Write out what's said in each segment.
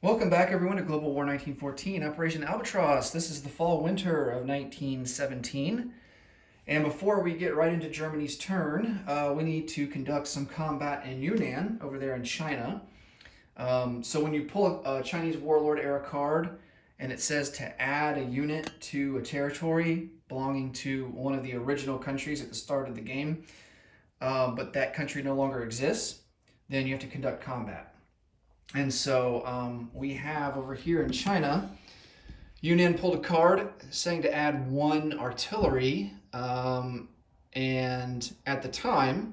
Welcome back, everyone, to Global War 1914, Operation Albatross. This is the fall-winter of 1917. And before we get right into Germany's turn, we need to conduct some combat in Yunnan, over there in China. So when you pull a Chinese warlord era card, and it says to add a unit to a territory belonging to one of the original countries at the start of the game, but that country no longer exists, then you have to conduct combat. And so we have over here in China, Yunnan pulled a card saying to add one artillery. And at the time,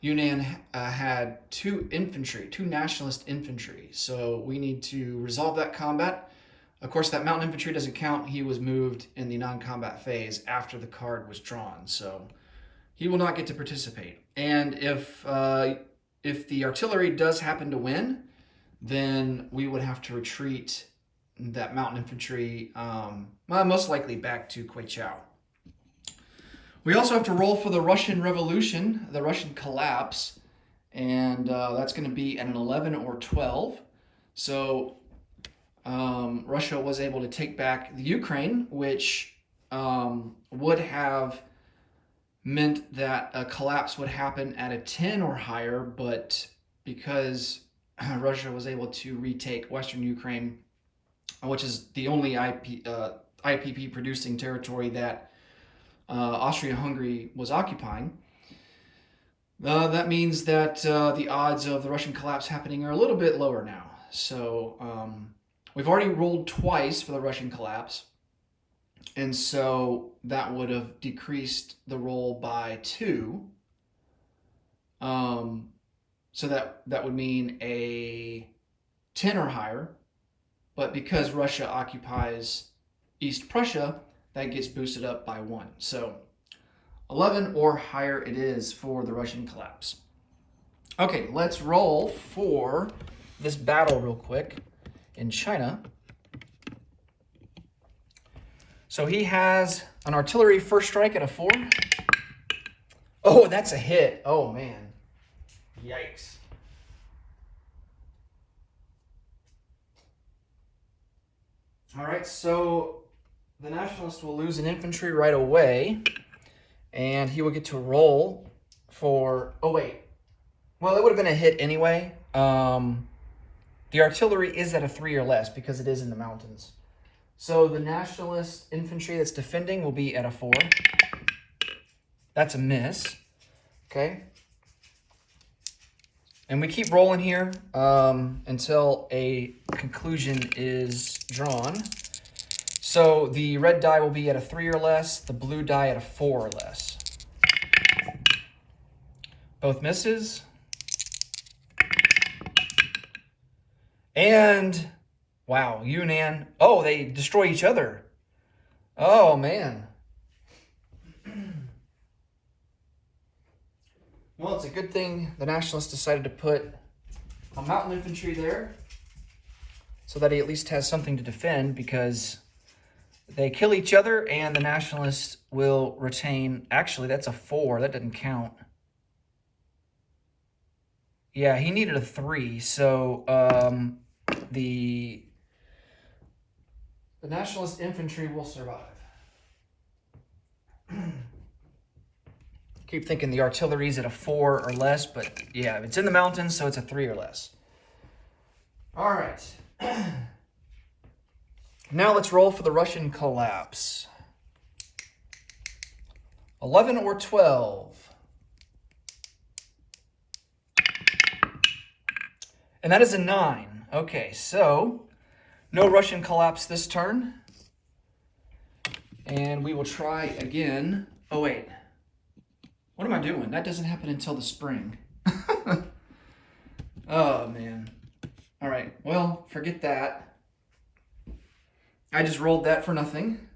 Yunnan had two nationalist infantry. So we need to resolve that combat. Of course, that mountain infantry doesn't count. He was moved in the non-combat phase after the card was drawn. So he will not get to participate. And if the artillery does happen to win, then we would have to retreat that mountain infantry, most likely back to Kweichow. We also have to roll for the Russian Revolution, the Russian collapse, and that's going to be at an 11 or 12. So Russia was able to take back the Ukraine, which would have meant that a collapse would happen at a 10 or higher, but because Russia was able to retake Western Ukraine, which is the only IPP producing territory that Austria-Hungary was occupying. That means that the odds of the Russian collapse happening are a little bit lower now. So we've already rolled twice for the Russian collapse, and so that would have decreased the roll by 2. So that would mean a 10 or higher, but because Russia occupies East Prussia, that gets boosted up by 1. So 11 or higher it is for the Russian collapse. Okay, let's roll for this battle real quick in China. So he has an artillery first strike at a 4. Oh, that's a hit. Oh, man. Yikes. All right, so the nationalist will lose an infantry right away, and he will get to roll for... Oh, wait. Well, it would have been a hit anyway. The artillery is at a 3 or less because it is in the mountains. So the nationalist infantry that's defending will be at a 4. That's a miss. Okay. And we keep rolling here until a conclusion is drawn. So the red die will be at a 3 or less, the blue die at a 4 or less. Both misses. And, wow, Yunnan. Oh, they destroy each other. Oh, man. Well, it's a good thing the nationalists decided to put a mountain infantry there so that he at least has something to defend, because they kill each other and the nationalists will retain... Actually, that's a 4. That doesn't count. Yeah, he needed a 3, so the nationalist infantry will survive. Keep thinking the artillery's at a 4 or less, but yeah, it's in the mountains, so it's a 3 or less. All right. Now let's roll for the Russian collapse. 11 or 12. And that is a 9. Okay, so no Russian collapse this turn. And we will try again. Oh, wait. What am I doing? That doesn't happen until the spring. Oh, man. All right. Well, forget that. I just rolled that for nothing.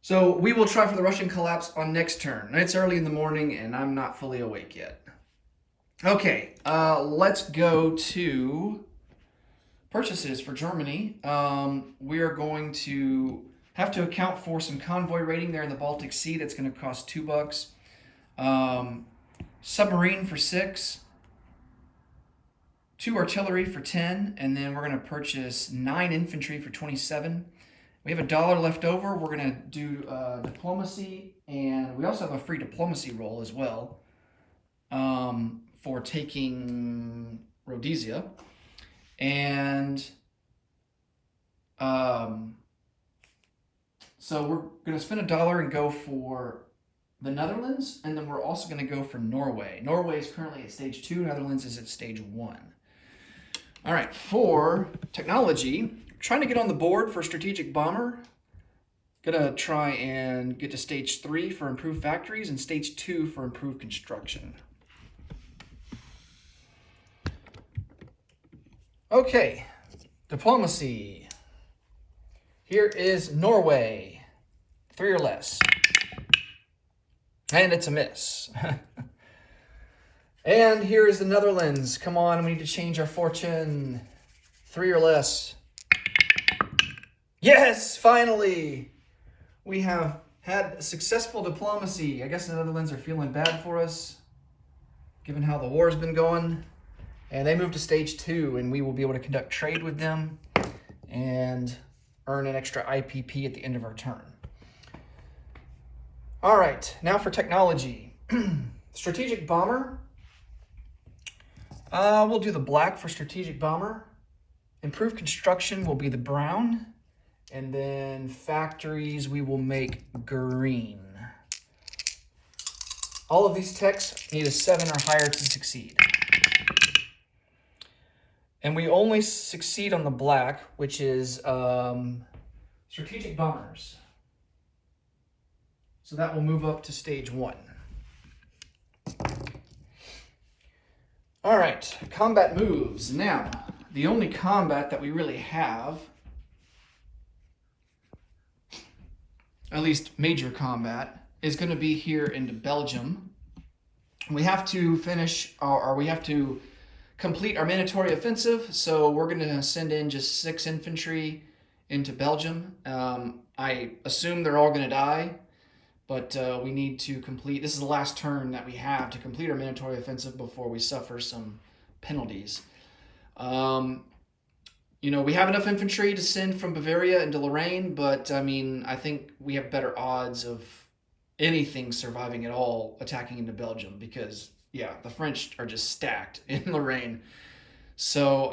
So we will try for the Russian collapse on next turn. It's early in the morning, and I'm not fully awake yet. Okay. Let's go to purchases for Germany. We are going to have to account for some convoy raiding there in the Baltic Sea. That's going to cost $2. Submarine for 6. 2 artillery for 10, and then we're going to purchase 9 infantry for 27. We have $1 left over. We're going to do diplomacy, and we also have a free diplomacy roll as well for taking Rhodesia. And so we're going to spend $1 and go for the Netherlands, and then we're also going to go for Norway. Norway is currently at stage 2. Netherlands is at stage 1. All right, for technology, trying to get on the board for strategic bomber. Gonna try and get to stage 3 for improved factories and stage 2 for improved construction. Okay, diplomacy. Here is Norway, 3 or less. And it's a miss. And here is the Netherlands. Come on, we need to change our fortune. 3 or less. Yes, finally. We have had successful diplomacy. I guess the Netherlands are feeling bad for us, given how the war's been going. And they moved to stage 2, and we will be able to conduct trade with them and earn an extra IPP at the end of our turn. All right, now for technology. Strategic bomber. We'll do the black for strategic bomber. Improved construction will be the brown. And then factories, we will make green. All of these techs need a 7 or higher to succeed. And we only succeed on the black, which is strategic bombers. So that will move up to stage 1. All right, combat moves. Now, the only combat that we really have, at least major combat, is going to be here into Belgium. We have to finish, or we have to complete our mandatory offensive, so we're going to send in just 6 infantry into Belgium. I assume they're all going to die, but we need to complete, this is the last turn that we have to complete our mandatory offensive before we suffer some penalties. You know, we have enough infantry to send from Bavaria into Lorraine, but I mean, I think we have better odds of anything surviving at all attacking into Belgium because, yeah, the French are just stacked in Lorraine. So,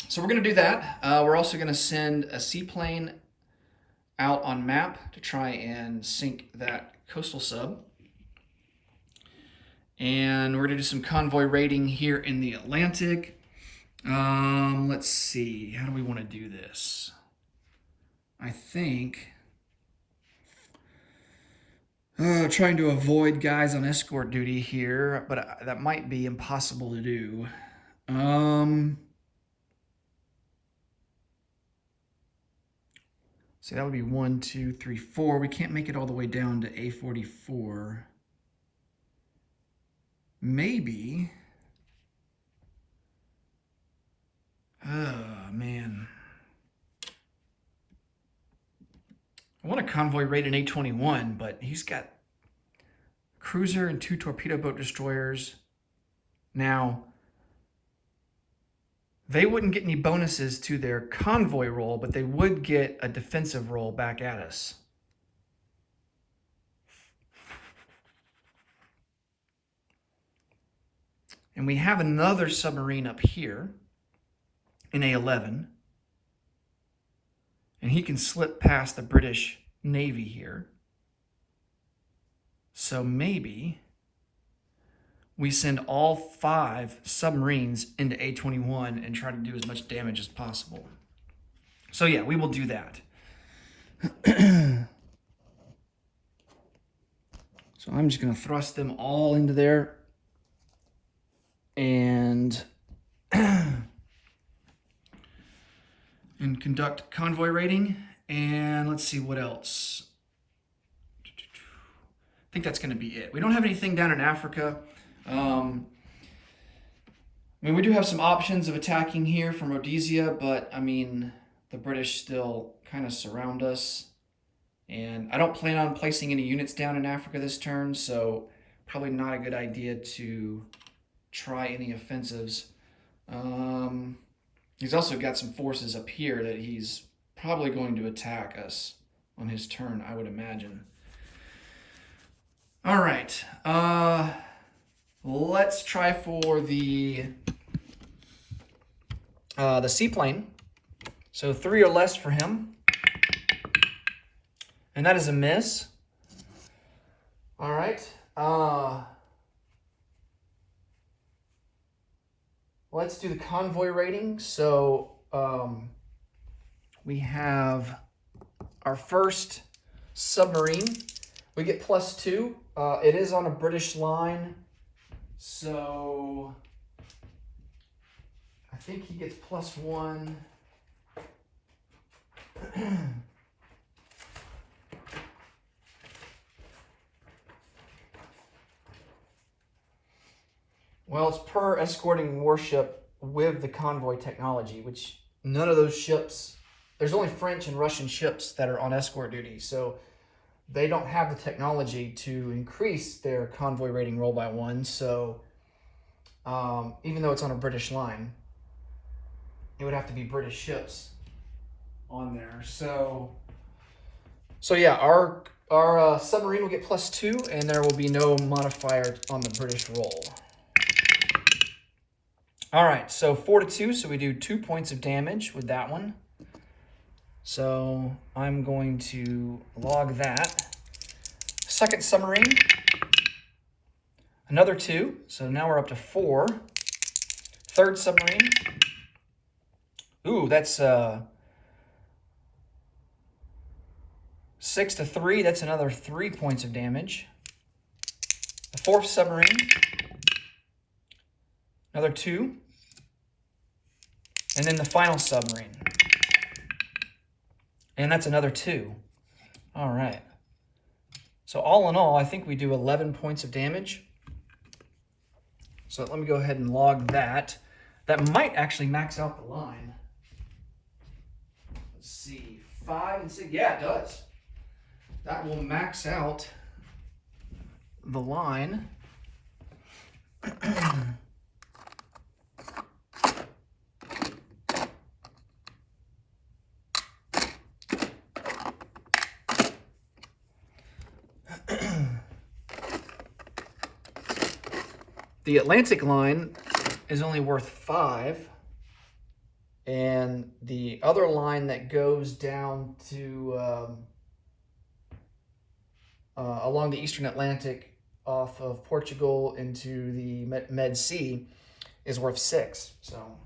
so we're going to do that. We're also going to send a seaplane out on map to try and sink that coastal sub. And we're going to do some convoy raiding here in the Atlantic. Let's see. How do we want to do this? I think trying to avoid guys on escort duty here, but that might be impossible to do. So that would be 1, 2, 3, 4. We can't make it all the way down to A44. Maybe. Oh, man. I want a convoy raid in A21, but he's got a cruiser and 2 torpedo boat destroyers. Now, they wouldn't get any bonuses to their convoy roll, but they would get a defensive roll back at us. And we have another submarine up here in A11. And he can slip past the British Navy here. So maybe we send all 5 submarines into A21 and try to do as much damage as possible. So yeah, we will do that. So I'm just going to thrust them all into there and conduct convoy raiding. And let's see what else. I think that's going to be it. We don't have anything down in Africa. I mean, we do have some options of attacking here from Rhodesia, but I mean, the British still kind of surround us. And I don't plan on placing any units down in Africa this turn, so probably not a good idea to try any offensives He's also got some forces up here that he's probably going to attack us on his turn, I would imagine. All right. Let's try for the seaplane. So 3 or less for him. And that is a miss. All right. Let's do the convoy rating. So we have our first submarine. We get +2. It is on a British line. So I think he gets +1. Well, it's per escorting warship with the convoy technology, which none of those ships, there's only French and Russian ships that are on escort duty, so they don't have the technology to increase their convoy rating roll by 1. So even though it's on a British line, it would have to be British ships on there. So yeah, our submarine will get +2, and there will be no modifier on the British roll. All right, so 4-2, so we do 2 points of damage with that one. So I'm going to log that. Second submarine, another 2, so now we're up to 4. Third submarine, ooh, that's 6-3, that's another 3 points of damage. The fourth submarine, another 2. And then the final submarine. And that's another 2. All right. So all in all, I think we do 11 points of damage. So let me go ahead and log that. That might actually max out the line. Let's see. 5 and 6. Yeah, it does. That will max out the line. The Atlantic line is only worth 5, and the other line that goes down to along the Eastern Atlantic off of Portugal into the Med Sea is worth 6. So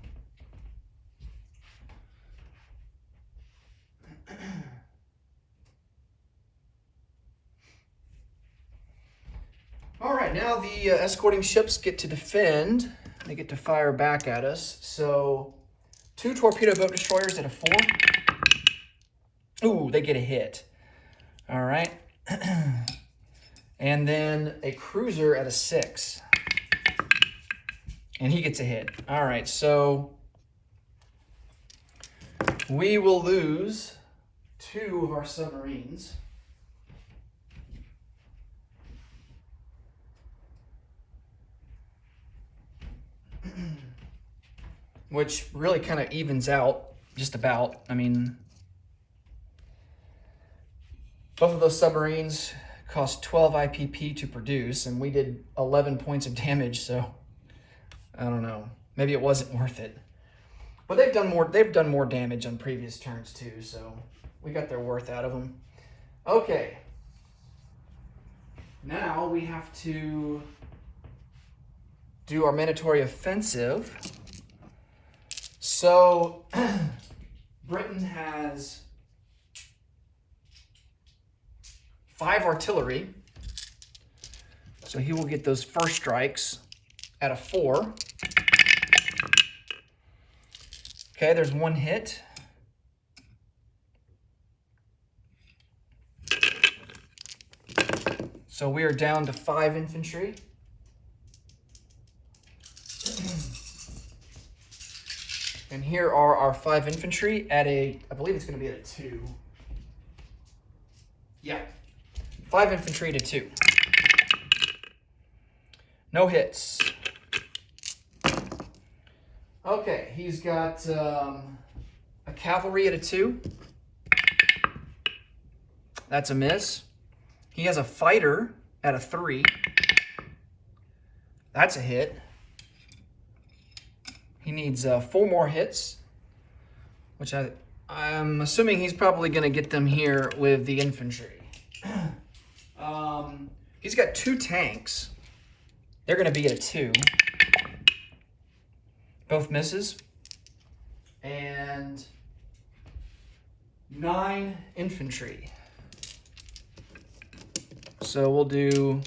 all right, now the escorting ships get to defend. They get to fire back at us. So 2 torpedo boat destroyers at a 4. Ooh, they get a hit. All right. And then a cruiser at a 6. And he gets a hit. All right, so we will lose 2 of our submarines. Which really kind of evens out, just about. I mean, both of those submarines cost 12 IPP to produce, and we did 11 points of damage, so I don't know. Maybe it wasn't worth it. But they've done more damage on previous turns too, so we got their worth out of them. Okay. Now we have to do our mandatory offensive. So Britain has 5 artillery. So he will get those first strikes at a 4. Okay, there's 1 hit. So we are down to 5 infantry. And here are our 5 infantry at a, I believe it's going to be at a 2. Yeah, 5 infantry to 2. No hits. Okay, he's got a cavalry at a 2. That's a miss. He has a fighter at a 3. That's a hit. He needs 4 more hits, which I'm assuming he's probably going to get them here with the infantry. He's got 2 tanks. They're going to be at a 2. Both misses. And 9 infantry. So we'll do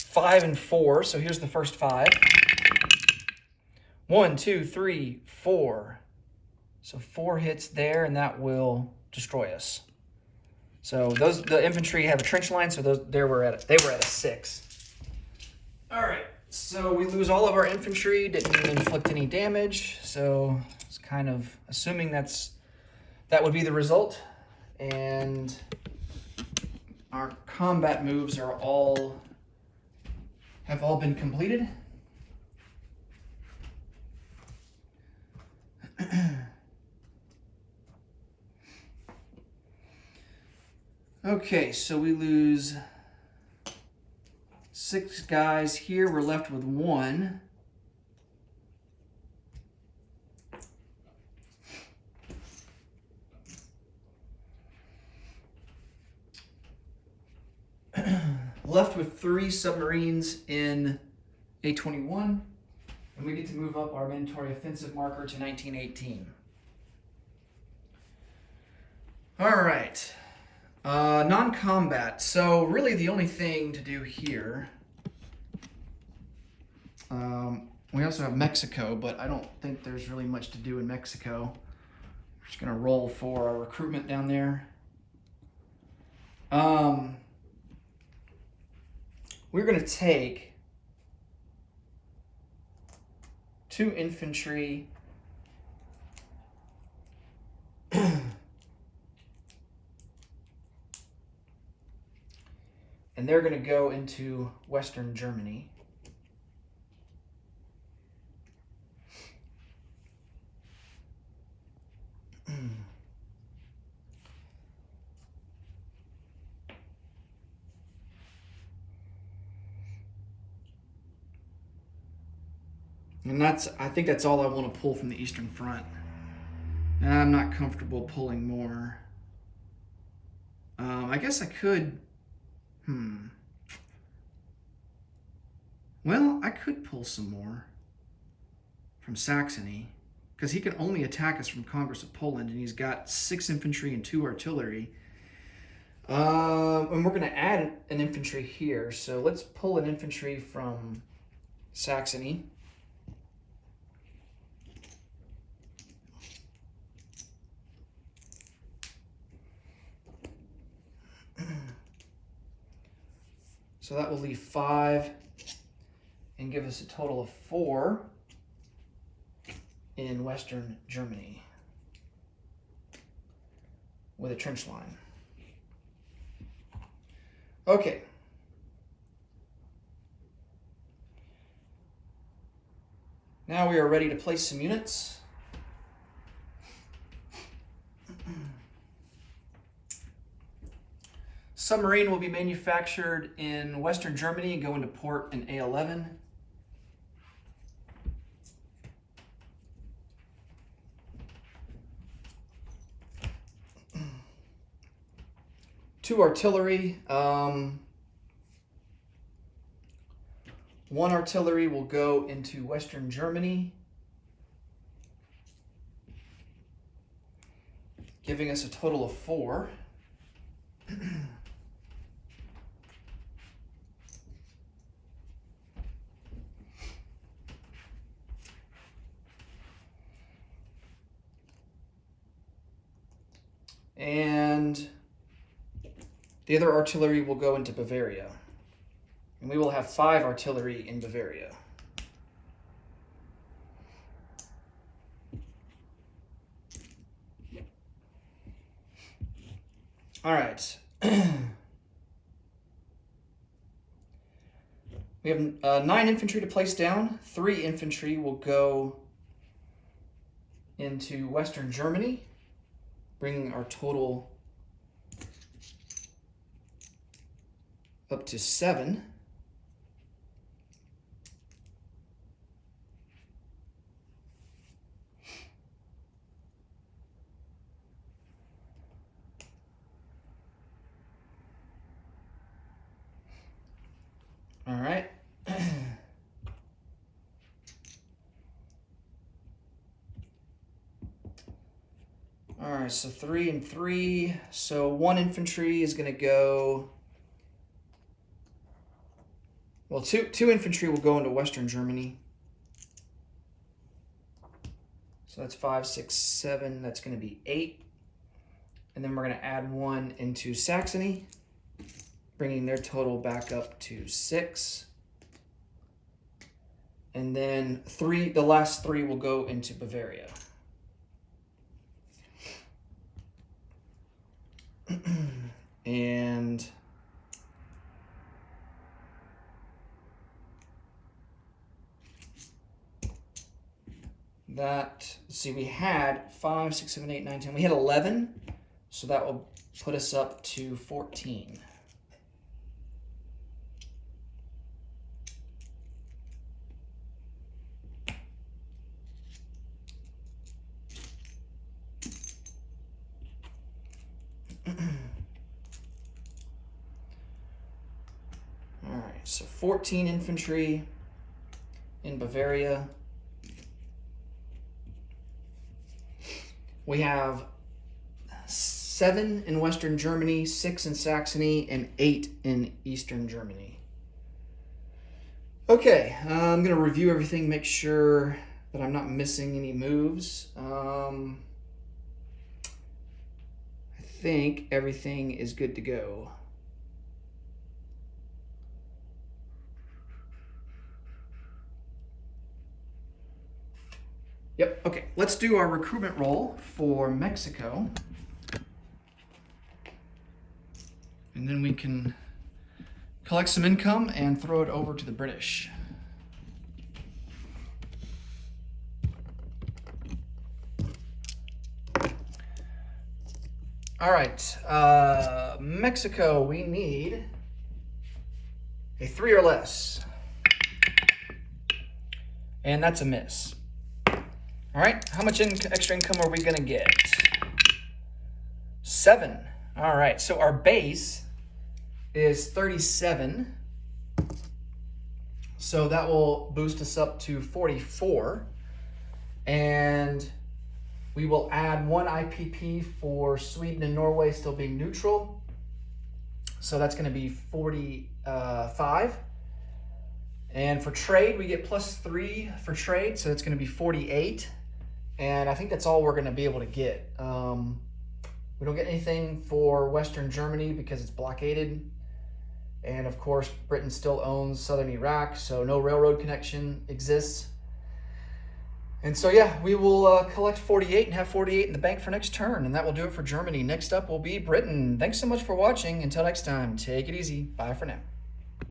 5 and 4. So here's the first 5. 1, 2, 3, 4. So 4 hits there, and that will destroy us. So the infantry have a trench line, so they were at a 6. All right. So we lose all of our infantry, didn't inflict any damage, so it's kind of assuming that would be the result. And our combat moves have all been completed. Okay, so we lose 6 guys here. We're left with 1. Left with 3 submarines in A21, and we get to move up our mandatory offensive marker to 1918. All right. Non-combat. So really the only thing to do here, we also have Mexico, but I don't think there's really much to do in Mexico. We're just going to roll for our recruitment down there. We're going to take 2 infantry and they're going to go into Western Germany. And I think that's all I want to pull from the Eastern Front. I'm not comfortable pulling more. I guess I could. Well, I could pull some more from Saxony, because he can only attack us from Congress of Poland, and he's got 6 infantry and 2 artillery. And we're going to add an infantry here, so let's pull an infantry from Saxony. So that will leave 5 and give us a total of 4 in Western Germany with a trench line. Okay. Now we are ready to place some units. Submarine will be manufactured in Western Germany and go into port in A11. Two artillery. 1 artillery will go into Western Germany, giving us a total of 4. And the other artillery will go into Bavaria. And we will have 5 artillery in Bavaria. All right. We We have 9 infantry to place down. 3 infantry will go into Western Germany, bringing our total up to 7. All right. All right, so 3 and 3. So 1 infantry is going to go. Well, two infantry will go into Western Germany. So that's 5, 6, 7. That's going to be 8. And then we're going to add 1 into Saxony, bringing their total back up to 6. And then the last 3 will go into Bavaria. And that, let's see, we had 5, 6, 7, 8, 9, 10. We had 11, so that will put us up to 14. All right, so 14 infantry in Bavaria. We have 7 in Western Germany, 6 in Saxony, and 8 in Eastern Germany. Okay, I'm going to review everything, make sure that I'm not missing any moves. I think everything is good to go. Yep, okay, let's do our recruitment roll for Mexico. And then we can collect some income and throw it over to the British. All right, Mexico, we need a 3 or less. And that's a miss. All right, how much extra income are we gonna get? 7. All right, so our base is 37. So that will boost us up to 44. And we will add 1 IPP for Sweden and Norway still being neutral. So that's gonna be 45. And for trade, we get +3 for trade, so it's gonna be 48. And I think that's all we're going to be able to get. We don't get anything for Western Germany because it's blockaded. And of course, Britain still owns southern Iraq, so no railroad connection exists. And so yeah, we will collect 48 and have 48 in the bank for next turn. And that will do it for Germany. Next up will be Britain. Thanks so much for watching. Until next time, take it easy. Bye for now.